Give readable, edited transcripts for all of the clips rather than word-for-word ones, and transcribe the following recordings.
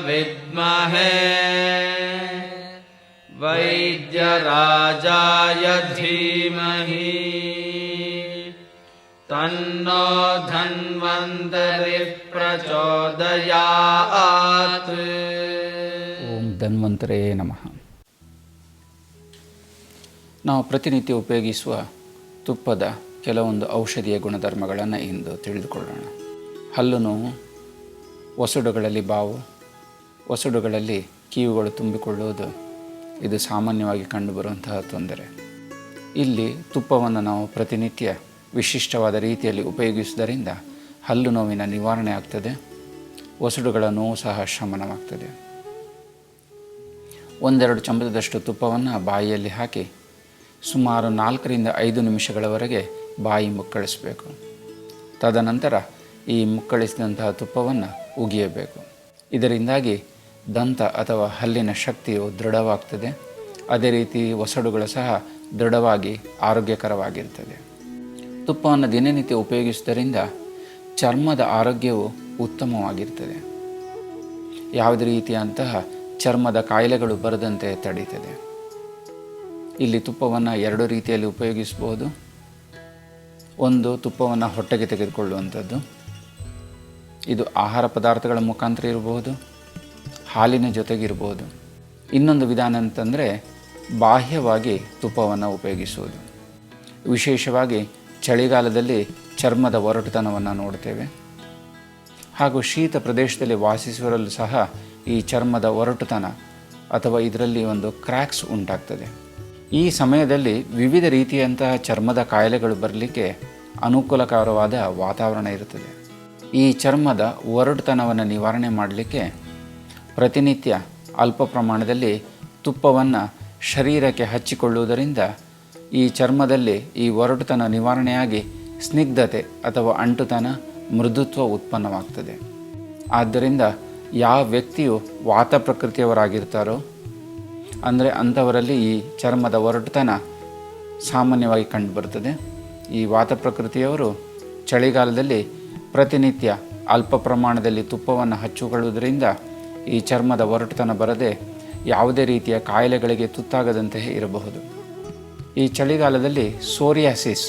ವಿದ್ಮಹೇ ವೈದ್ಯರಾಜಾಯ ಧೀಮಹಿ ತನ್ನೋ ಧನ್ವಂತರಿ ಪ್ರಚೋದಯಾತ್. ಓಂ ಧನ್ವಂತರೇ ನಮಃ. ನಾವು ಪ್ರತಿನಿತ್ಯ ಉಪಯೋಗಿಸುವ ತುಪ್ಪದ ಕೆಲವೊಂದು ಔಷಧೀಯ ಗುಣಧರ್ಮಗಳನ್ನು ಇಂದು ತಿಳಿದುಕೊಳ್ಳೋಣ. ಹಲ್ಲು ನೋವು, ಒಸಡುಗಳಲ್ಲಿ ಬಾವು, ಒಸಡುಗಳಲ್ಲಿ ಕೀವುಗಳು ತುಂಬಿಕೊಳ್ಳುವುದು ಇದು ಸಾಮಾನ್ಯವಾಗಿ ಕಂಡುಬರುವಂತಹ ತೊಂದರೆ. ಇಲ್ಲಿ ತುಪ್ಪವನ್ನು ನಾವು ಪ್ರತಿನಿತ್ಯ ವಿಶಿಷ್ಟವಾದ ರೀತಿಯಲ್ಲಿ ಉಪಯೋಗಿಸುವುದರಿಂದ ಹಲ್ಲು ನೋವಿನ ನಿವಾರಣೆ ಆಗ್ತದೆ, ಒಸಡುಗಳ ನೋವು ಸಹ ಶಮನವಾಗ್ತದೆ. 1-2 ಚಮಚದಷ್ಟು ತುಪ್ಪವನ್ನು ಬಾಯಿಯಲ್ಲಿ ಹಾಕಿ ಸುಮಾರು 4-5 ನಿಮಿಷಗಳವರೆಗೆ ಬಾಯಿ ಮುಕ್ಕಳಿಸಬೇಕು. ತದನಂತರ ಈ ಮುಕ್ಕಳಿಸಿದಂತಹ ತುಪ್ಪವನ್ನು ಉಗಿಯಬೇಕು. ಇದರಿಂದಾಗಿ ದಂತ ಅಥವಾ ಹಲ್ಲಿನ ಶಕ್ತಿಯು ದೃಢವಾಗ್ತದೆ. ಅದೇ ರೀತಿ ಒಸಡುಗಳು ಸಹ ದೃಢವಾಗಿ ಆರೋಗ್ಯಕರವಾಗಿರ್ತದೆ. ತುಪ್ಪವನ್ನು ದಿನನಿತ್ಯ ಉಪಯೋಗಿಸುವುದರಿಂದ ಚರ್ಮದ ಆರೋಗ್ಯವು ಉತ್ತಮವಾಗಿರ್ತದೆ. ಯಾವುದೇ ರೀತಿಯಂತಹ ಚರ್ಮದ ಕಾಯಿಲೆಗಳು ಬರದಂತೆ ತಡೀತದೆ. ಇಲ್ಲಿ ತುಪ್ಪವನ್ನು 2 ರೀತಿಯಲ್ಲಿ ಉಪಯೋಗಿಸಬಹುದು. ಒಂದು, ತುಪ್ಪವನ್ನು ಹೊಟ್ಟೆಗೆ ತೆಗೆದುಕೊಳ್ಳುವಂಥದ್ದು. ಇದು ಆಹಾರ ಪದಾರ್ಥಗಳ ಮುಖಾಂತರ ಇರಬಹುದು, ಹಾಲಿನ ಜೊತೆಗಿರ್ಬೋದು. ಇನ್ನೊಂದು ವಿಧಾನ ಅಂತಂದರೆ ಬಾಹ್ಯವಾಗಿ ತುಪ್ಪವನ್ನು ಉಪಯೋಗಿಸುವುದು. ವಿಶೇಷವಾಗಿ ಚಳಿಗಾಲದಲ್ಲಿ ಚರ್ಮದ ಒರಟುತನವನ್ನು ನೋಡ್ತೇವೆ. ಹಾಗೂ ಶೀತ ಪ್ರದೇಶದಲ್ಲಿ ವಾಸಿಸುವರಲ್ಲೂ ಸಹ ಈ ಚರ್ಮದ ಒರಟುತನ ಅಥವಾ ಇದರಲ್ಲಿ ಒಂದು ಕ್ರ್ಯಾಕ್ಸ್ ಉಂಟಾಗ್ತದೆ. ಈ ಸಮಯದಲ್ಲಿ ವಿವಿಧ ರೀತಿಯಂತಹ ಚರ್ಮದ ಕಾಯಿಲೆಗಳು ಬರಲಿಕ್ಕೆ ಅನುಕೂಲಕರವಾದ ವಾತಾವರಣ ಇರುತ್ತದೆ. ಈ ಚರ್ಮದ ಒರಟುತನವನ್ನು ನಿವಾರಣೆ ಮಾಡಲಿಕ್ಕೆ ಪ್ರತಿನಿತ್ಯ ಅಲ್ಪ ಪ್ರಮಾಣದಲ್ಲಿ ತುಪ್ಪವನ್ನು ಶರೀರಕ್ಕೆ ಹಚ್ಚಿಕೊಳ್ಳುವುದರಿಂದ ಈ ಚರ್ಮದಲ್ಲಿ ಈ ಒರಟುತನ ನಿವಾರಣೆಯಾಗಿ ಸ್ನಿಗ್ಧತೆ ಅಥವಾ ಅಂಟುತನ, ಮೃದುತ್ವ ಉತ್ಪನ್ನವಾಗ್ತದೆ. ಆದ್ದರಿಂದ ಯಾವ ವ್ಯಕ್ತಿಯು ವಾತ ಪ್ರಕೃತಿಯವರಾಗಿರ್ತಾರೋ ಅಂದರೆ ಅಂಥವರಲ್ಲಿ ಈ ಚರ್ಮದ ಒರಟುತನ ಸಾಮಾನ್ಯವಾಗಿ ಕಂಡುಬರುತ್ತದೆ. ಈ ವಾತ ಪ್ರಕೃತಿಯವರು ಚಳಿಗಾಲದಲ್ಲಿ ಪ್ರತಿನಿತ್ಯ ಅಲ್ಪ ಪ್ರಮಾಣದಲ್ಲಿ ತುಪ್ಪವನ್ನು ಹಚ್ಚಿಕೊಳ್ಳುವುದರಿಂದ ಈ ಚರ್ಮದ ಒರಟುತನ ಬರದೆ ಯಾವುದೇ ರೀತಿಯ ಕಾಯಿಲೆಗಳಿಗೆ ತುತ್ತಾಗದಂತೆ ಇರಬಹುದು. ಈ ಚಳಿಗಾಲದಲ್ಲಿ ಸೋರಿಯಾಸಿಸ್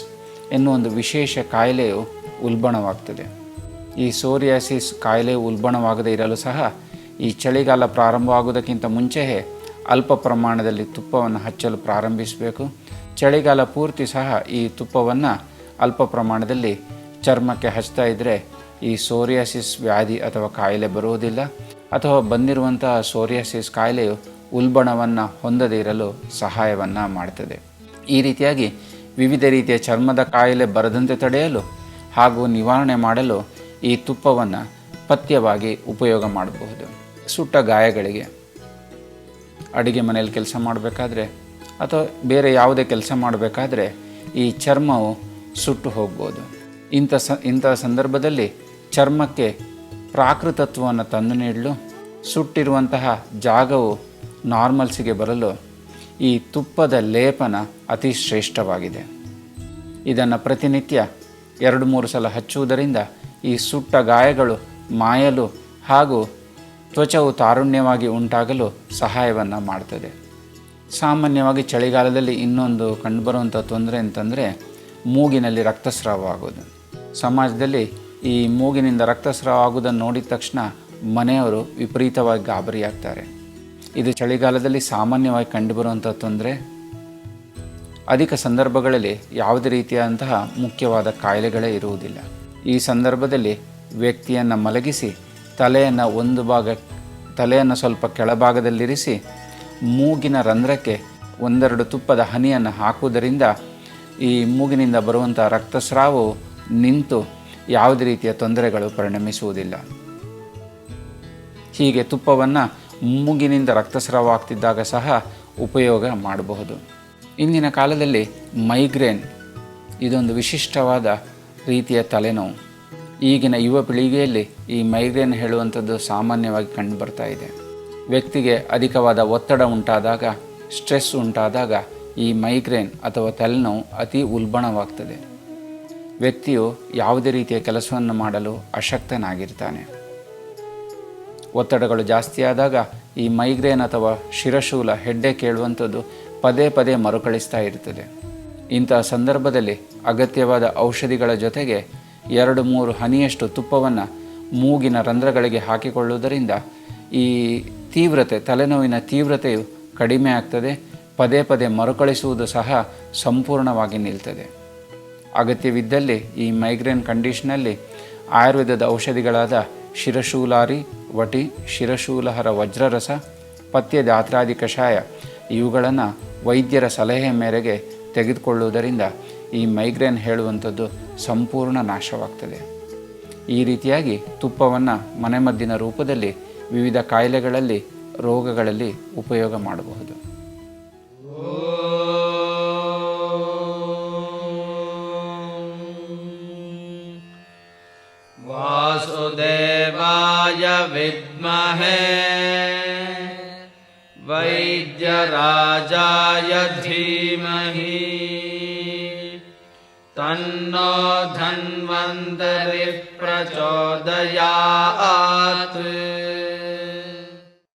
ಎನ್ನುವ ಒಂದು ವಿಶೇಷ ಕಾಯಿಲೆಯು ಉಲ್ಬಣವಾಗ್ತದೆ. ಈ ಸೋರಿಯಾಸಿಸ್ ಕಾಯಿಲೆ ಉಲ್ಬಣವಾಗದೇ ಇರಲು ಸಹ ಈ ಚಳಿಗಾಲ ಪ್ರಾರಂಭವಾಗುವುದಕ್ಕಿಂತ ಮುಂಚೆಯೇ ಅಲ್ಪ ಪ್ರಮಾಣದಲ್ಲಿ ತುಪ್ಪವನ್ನು ಹಚ್ಚಲು ಪ್ರಾರಂಭಿಸಬೇಕು. ಚಳಿಗಾಲ ಪೂರ್ತಿ ಸಹ ಈ ತುಪ್ಪವನ್ನು ಅಲ್ಪ ಪ್ರಮಾಣದಲ್ಲಿ ಚರ್ಮಕ್ಕೆ ಹಚ್ತಾ ಇದ್ದರೆ ಈ ಸೋರಿಯಾಸಿಸ್ ವ್ಯಾಧಿ ಅಥವಾ ಕಾಯಿಲೆ ಬರುವುದಿಲ್ಲ, ಅಥವಾ ಬಂದಿರುವಂತಹ ಸೋರಿಯಾಸಿಸ್ ಕಾಯಿಲೆಯು ಉಲ್ಬಣವನ್ನು ಹೊಂದದೇ ಇರಲು ಸಹಾಯವನ್ನು ಮಾಡ್ತದೆ. ಈ ರೀತಿಯಾಗಿ ವಿವಿಧ ರೀತಿಯ ಚರ್ಮದ ಕಾಯಿಲೆ ಬರದಂತೆ ತಡೆಯಲು ಹಾಗೂ ನಿವಾರಣೆ ಮಾಡಲು ಈ ತುಪ್ಪವನ್ನು ಪಥ್ಯವಾಗಿ ಉಪಯೋಗ ಮಾಡಬಹುದು. ಸುಟ್ಟ ಗಾಯಗಳಿಗೆ, ಅಡುಗೆ ಮನೆಯಲ್ಲಿ ಕೆಲಸ ಮಾಡಬೇಕಾದ್ರೆ ಅಥವಾ ಬೇರೆ ಯಾವುದೇ ಕೆಲಸ ಮಾಡಬೇಕಾದ್ರೆ ಈ ಚರ್ಮವು ಸುಟ್ಟು ಹೋಗ್ಬೋದು. ಇಂಥ ಸಂದರ್ಭದಲ್ಲಿ ಚರ್ಮಕ್ಕೆ ಪ್ರಾಕೃತತ್ವವನ್ನು ತಂದು ನೀಡಲು, ಸುಟ್ಟಿರುವಂತಹ ಜಾಗವು ನಾರ್ಮಲ್ಸಿಗೆ ಬರಲು ಈ ತುಪ್ಪದ ಲೇಪನ ಅತಿ ಶ್ರೇಷ್ಠವಾಗಿದೆ. ಇದನ್ನು ಪ್ರತಿನಿತ್ಯ 2-3 ಸಲ ಹಚ್ಚುವುದರಿಂದ ಈ ಸುಟ್ಟ ಗಾಯಗಳು ಮಾಯಲು ಹಾಗೂ ತ್ವಚವು ತಾರುಣ್ಯವಾಗಿ ಉಂಟಾಗಲು ಸಹಾಯವನ್ನು ಮಾಡ್ತದೆ. ಸಾಮಾನ್ಯವಾಗಿ ಚಳಿಗಾಲದಲ್ಲಿ ಇನ್ನೊಂದು ಕಂಡುಬರುವಂಥ ತೊಂದರೆ ಅಂತಂದರೆ ಮೂಗಿನಲ್ಲಿ ರಕ್ತಸ್ರಾವ ಆಗೋದು. ಸಮಾಜದಲ್ಲಿ ಈ ಮೂಗಿನಿಂದ ರಕ್ತಸ್ರಾವ ಆಗುವುದನ್ನು ನೋಡಿದ ತಕ್ಷಣ ಮನೆಯವರು ವಿಪರೀತವಾಗಿ ಗಾಬರಿಯಾಗ್ತಾರೆ. ಇದು ಚಳಿಗಾಲದಲ್ಲಿ ಸಾಮಾನ್ಯವಾಗಿ ಕಂಡುಬರುವಂಥ ತೊಂದರೆ. ಅಧಿಕ ಸಂದರ್ಭಗಳಲ್ಲಿ ಯಾವುದೇ ರೀತಿಯಾದಂತಹ ಮುಖ್ಯವಾದ ಕಾಯಿಲೆಗಳೇ ಇರುವುದಿಲ್ಲ. ಈ ಸಂದರ್ಭದಲ್ಲಿ ವ್ಯಕ್ತಿಯನ್ನು ಮಲಗಿಸಿ ತಲೆಯನ್ನು ಸ್ವಲ್ಪ ಕೆಳಭಾಗದಲ್ಲಿರಿಸಿ ಮೂಗಿನ ರಂಧ್ರಕ್ಕೆ 1-2 ತುಪ್ಪದ ಹನಿಯನ್ನು ಹಾಕುವುದರಿಂದ ಈ ಮೂಗಿನಿಂದ ಬರುವಂಥ ರಕ್ತಸ್ರಾವವು ನಿಂತು ಯಾವುದೇ ರೀತಿಯ ತೊಂದರೆಗಳು ಪರಿಣಮಿಸುವುದಿಲ್ಲ. ಹೀಗೆ ತುಪ್ಪವನ್ನು ಮೂಗಿನಿಂದ ರಕ್ತಸ್ರಾವ ಆಗ್ತಿದ್ದಾಗ ಸಹ ಉಪಯೋಗ ಮಾಡಬಹುದು. ಇಂದಿನ ಕಾಲದಲ್ಲಿ ಮೈಗ್ರೇನ್ ಇದೊಂದು ವಿಶಿಷ್ಟವಾದ ರೀತಿಯ ತಲೆನೋವು. ಈಗಿನ ಯುವ ಪೀಳಿಗೆಯಲ್ಲಿ ಈ ಮೈಗ್ರೇನ್ ಹೇಳುವಂಥದ್ದು ಸಾಮಾನ್ಯವಾಗಿ ಕಂಡುಬರ್ತಾ ಇದೆ. ವ್ಯಕ್ತಿಗೆ ಅಧಿಕವಾದ ಒತ್ತಡ ಉಂಟಾದಾಗ, ಸ್ಟ್ರೆಸ್ ಉಂಟಾದಾಗ ಈ ಮೈಗ್ರೇನ್ ಅಥವಾ ತಲೆನೋವು ಅತಿ ಉಲ್ಬಣವಾಗ್ತದೆ. ವ್ಯಕ್ತಿಯು ಯಾವುದೇ ರೀತಿಯ ಕೆಲಸವನ್ನು ಮಾಡಲು ಅಶಕ್ತನಾಗಿರ್ತಾನೆ. ಒತ್ತಡಗಳು ಜಾಸ್ತಿ ಆದಾಗ ಈ ಮೈಗ್ರೇನ್ ಅಥವಾ ಶಿರಶೂಲ ಹೆಡ್ಡೆ ಕೇಳುವಂಥದ್ದು ಪದೇ ಪದೇ ಮರುಕಳಿಸ್ತಾ ಇರ್ತದೆ. ಇಂತಹ ಸಂದರ್ಭದಲ್ಲಿ ಅಗತ್ಯವಾದ ಔಷಧಿಗಳ ಜೊತೆಗೆ 2-3 ಹನಿಯಷ್ಟು ತುಪ್ಪವನ್ನು ಮೂಗಿನ ರಂಧ್ರಗಳಿಗೆ ಹಾಕಿಕೊಳ್ಳುವುದರಿಂದ ಈ ತಲೆನೋವಿನ ತೀವ್ರತೆಯು ಕಡಿಮೆ ಆಗ್ತದೆ. ಪದೇ ಪದೇ ಮರುಕಳಿಸುವುದು ಸಹ ಸಂಪೂರ್ಣವಾಗಿ ನಿಲ್ತದೆ. ಅಗತ್ಯವಿದ್ದಲ್ಲಿ ಈ ಮೈಗ್ರೇನ್ ಕಂಡೀಷನಲ್ಲಿ ಆಯುರ್ವೇದದ ಔಷಧಿಗಳಾದ ಶಿರಶೂಲಾರಿ ವಟಿ, ಶಿರಶೂಲಹರ ವಜ್ರರಸ, ಪಥ್ಯ ದಾತ್ರಾದಿ ಕಷಾಯ ಇವುಗಳನ್ನು ವೈದ್ಯರ ಸಲಹೆ ಮೇರೆಗೆ ತೆಗೆದುಕೊಳ್ಳುವುದರಿಂದ ಈ ಮೈಗ್ರೇನ್ ಹೇಳುವಂಥದ್ದು ಸಂಪೂರ್ಣ ನಾಶವಾಗ್ತದೆ. ಈ ರೀತಿಯಾಗಿ ತುಪ್ಪವನ್ನು ಮನೆಮದ್ದಿನ ರೂಪದಲ್ಲಿ ವಿವಿಧ ಕಾಯಿಲೆಗಳಲ್ಲಿ, ರೋಗಗಳಲ್ಲಿ ಉಪಯೋಗ ಮಾಡಬಹುದು. ವಾಸುದೇವಾಯ ವಿದ್ಮಹೇ ವೈದ್ಯರಾಜಾಯ ಧೀಮಹಿ ತನ್ನೋ ಧನ್ವಂತರಿಃ ಪ್ರಚೋದಯಾತ್.